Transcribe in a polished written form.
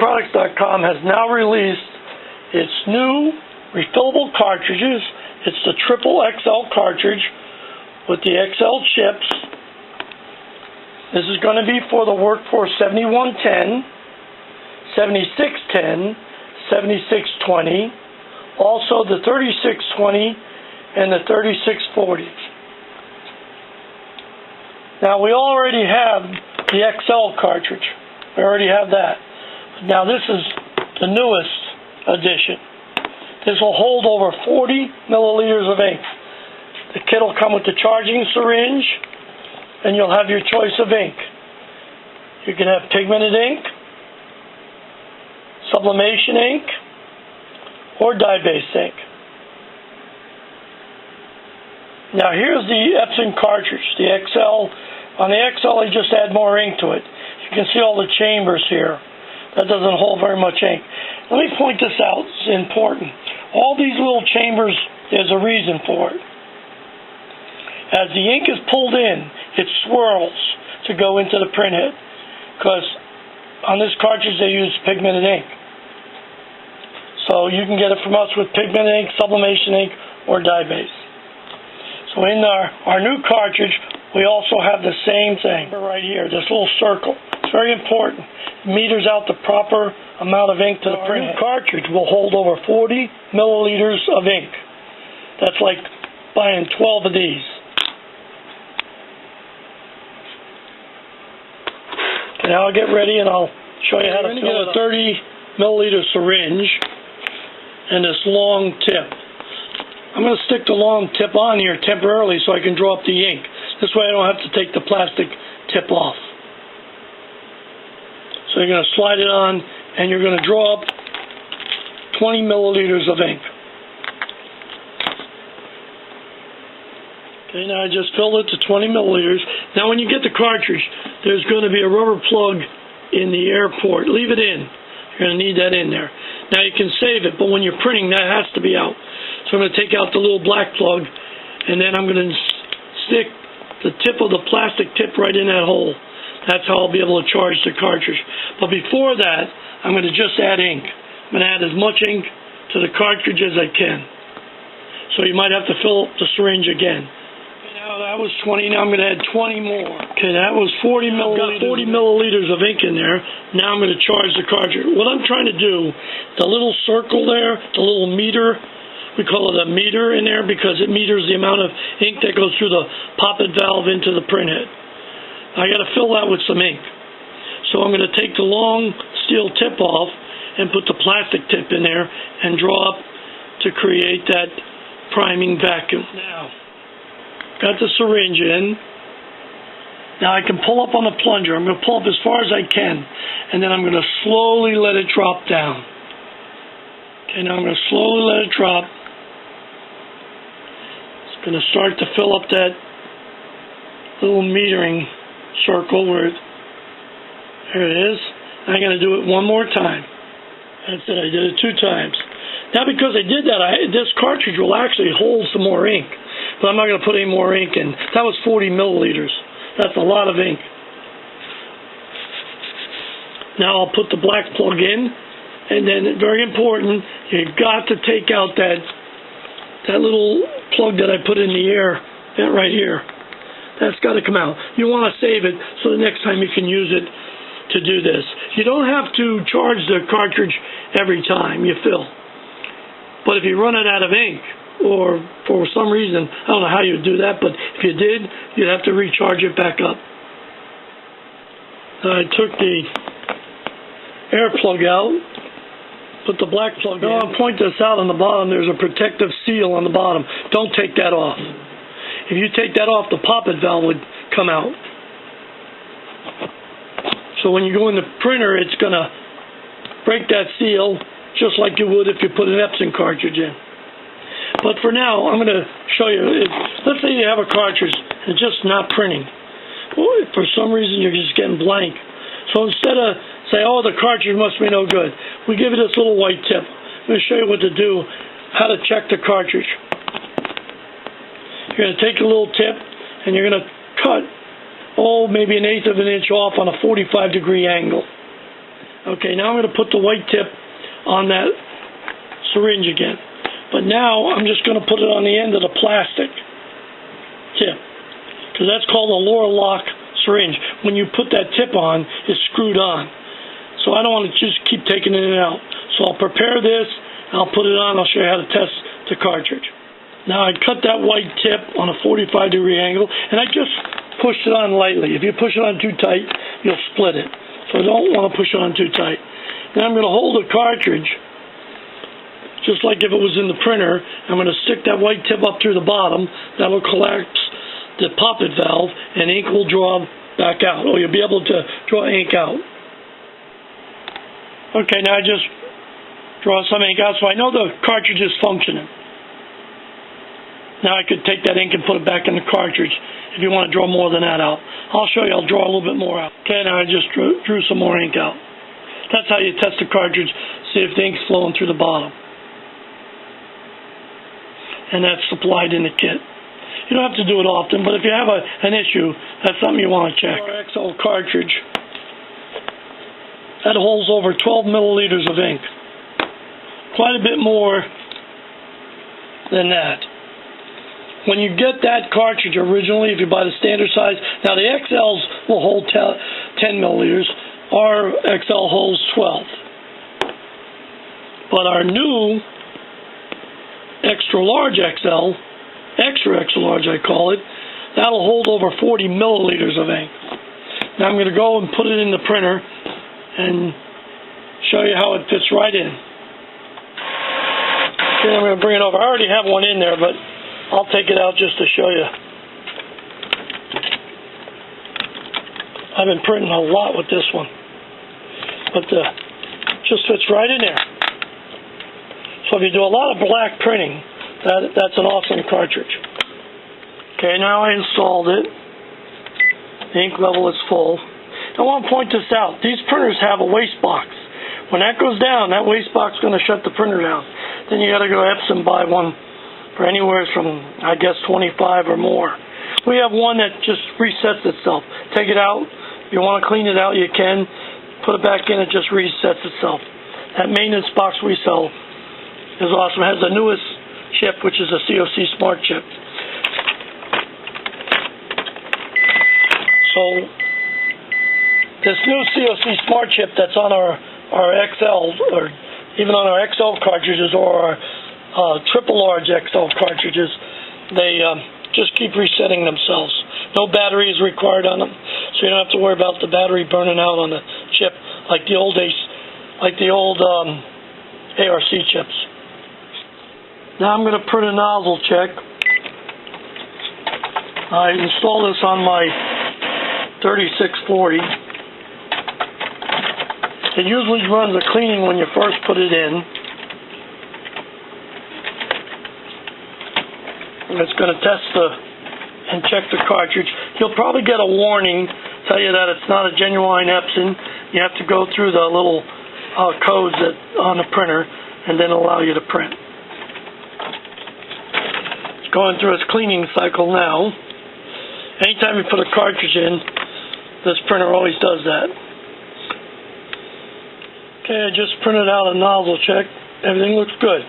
inkproducts.com has now released its new refillable cartridges. It's the triple XL cartridge with the XL chips. This is going to be for the Workforce 7110, 7610, 7620, also the 3620 and the 3640. Now we already have the XL cartridge. We already have that. Now this is the newest edition. This will hold over 40 milliliters of ink. The kit will come with the charging syringe, and you'll have your choice of ink. You can have pigmented ink, sublimation ink, or dye-based ink. Now here's the Epson cartridge, the XL. On the XL, they just add more ink to it. You can see all the chambers here. That doesn't hold very much ink. Let me point this out. It's important. All these little chambers, there's a reason for it. As the ink is pulled in, it swirls to go into the printhead, because on this cartridge they use pigmented ink. So you can get it from us with pigmented ink, sublimation ink, or dye-based. So in our new cartridge, we also have the same thing right here, this little circle. It's very important. It meters out the proper amount of ink to the printhead. Our new cartridge will hold over 40 milliliters of ink. That's like buying 12 of these. Okay, now I'll get ready and I'll show you how to fill a 30 milliliter syringe and this long tip. I'm going to stick the long tip on here temporarily so I can draw up the ink. This way I don't have to take the plastic tip off. So you're going to slide it on and you're going to draw up 20 milliliters of ink. Okay, now I just filled it to 20 milliliters. Now when you get the cartridge, there's going to be a rubber plug in the air port. Leave it in. You're going to need that in there. Now you can save it, but when you're printing, that has to be out. So I'm going to take out the little black plug, and then I'm going to stick the tip of the plastic tip right in that hole. That's how I'll be able to charge the cartridge. But before that, I'm going to just add ink. I'm going to add as much ink to the cartridge as I can. So you might have to fill up the syringe again. Now that was 20, now I'm going to add 20 more. Okay, that was 40 milliliters. I've got 40 milliliters of ink in there. Now I'm going to charge the cartridge. What I'm trying to do, the little circle there, the little meter, we call it a meter in there because it meters the amount of ink that goes through the poppet valve into the printhead. I got to fill that with some ink. So I'm going to take the long steel tip off and put the plastic tip in there and draw up to create that priming vacuum. Now, got the syringe in. Now I can pull up on the plunger. I'm going to pull up as far as I can, and then I'm going to slowly let it drop down. Okay, now I'm going to slowly let it drop. It's going to start to fill up that little metering circle where there it is. I'm going to do it one more time. That's it. I did it 2 times. Now because I did that, this cartridge will actually hold some more ink. But I'm not going to put any more ink in. That was 40 milliliters. That's a lot of ink. Now I'll put the black plug in, and then very important, you've got to take out that little plug that I put in the air, that right here. That's got to come out. You want to save it so the next time you can use it to do this. You don't have to charge the cartridge every time you fill. But if you run it out of ink, or for some reason, I don't know how you'd do that, but if you did, you'd have to recharge it back up. I took the air plug out, put the black plug in. I'll point this out on the bottom. There's a protective seal on the bottom. Don't take that off. If you take that off, the poppet valve would come out. So when you go in the printer, it's going to break that seal just like you would if you put an Epson cartridge in. But for now, I'm going to show you. Let's say you have a cartridge and it's just not printing. Well, for some reason, you're just getting blank. So instead of say, oh, the cartridge must be no good, we give it this little white tip. I'm going to show you what to do, how to check the cartridge. You're going to take a little tip and you're going to cut, maybe 1/8 of an inch off on a 45-degree angle. Okay, now I'm going to put the white tip on that syringe again. But now I'm just going to put it on the end of the plastic tip, because that's called a lower lock syringe. When you put that tip on, it's screwed on. So I don't want to just keep taking it in and out. So I'll prepare this, I'll put it on, I'll show you how to test the cartridge. Now I cut that white tip on a 45-degree angle, and I just pushed it on lightly. If you push it on too tight, you'll split it. So I don't want to push it on too tight. Then I'm going to hold the cartridge, just like if it was in the printer. I'm going to stick that white tip up through the bottom. That will collapse the poppet valve, and ink will draw back out, or you'll be able to draw ink out. Okay, now I just draw some ink out, so I know the cartridge is functioning. Now I could take that ink and put it back in the cartridge if you want to draw more than that out. I'll show you, I'll draw a little bit more out. Okay, now I just drew some more ink out. That's how you test the cartridge, see if the ink's flowing through the bottom. And that's supplied in the kit. You don't have to do it often, but if you have an issue, that's something you want to check. Our XL cartridge, that holds over 12 milliliters of ink. Quite a bit more than that. When you get that cartridge originally, if you buy the standard size, now the XLs will hold 10 milliliters. Our XL holds 12. But our new extra large XL, extra large I call it, that'll hold over 40 milliliters of ink. Now I'm going to go and put it in the printer and show you how it fits right in. Okay, I'm going to bring it over. I already have one in there, but I'll take it out just to show you. I've been printing a lot with this one, but just fits right in there. So if you do a lot of black printing, that's an awesome cartridge. Okay, now I installed it. The ink level is full. I want to point this out. These printers have a waste box. When that goes down, that waste box is going to shut the printer down. Then you got to go to Epson buy one for anywhere from, I guess, 25 or more. We have one that just resets itself. Take it out. If you want to clean it out, you can. Put it back in, it just resets itself. That maintenance box we sell is awesome. It has the newest chip, which is a WF-7010 chip. So this new WF-7010 chip that's on our XL, or even on our XL cartridges, or our triple large XL cartridges, they just keep resetting themselves. No battery is required on them, so you don't have to worry about the battery burning out on the chip like the old ARC chips. Now I'm going to print a nozzle check. I installed this on my 3640. It usually runs a cleaning when you first put it in. And it's going to test and check the cartridge. You'll probably get a warning, tell you that it's not a genuine Epson. You have to go through the little codes on the printer, and then allow you to print. It's going through its cleaning cycle now. Anytime you put a cartridge in, this printer always does that. Okay, I just printed out a nozzle check. Everything looks good.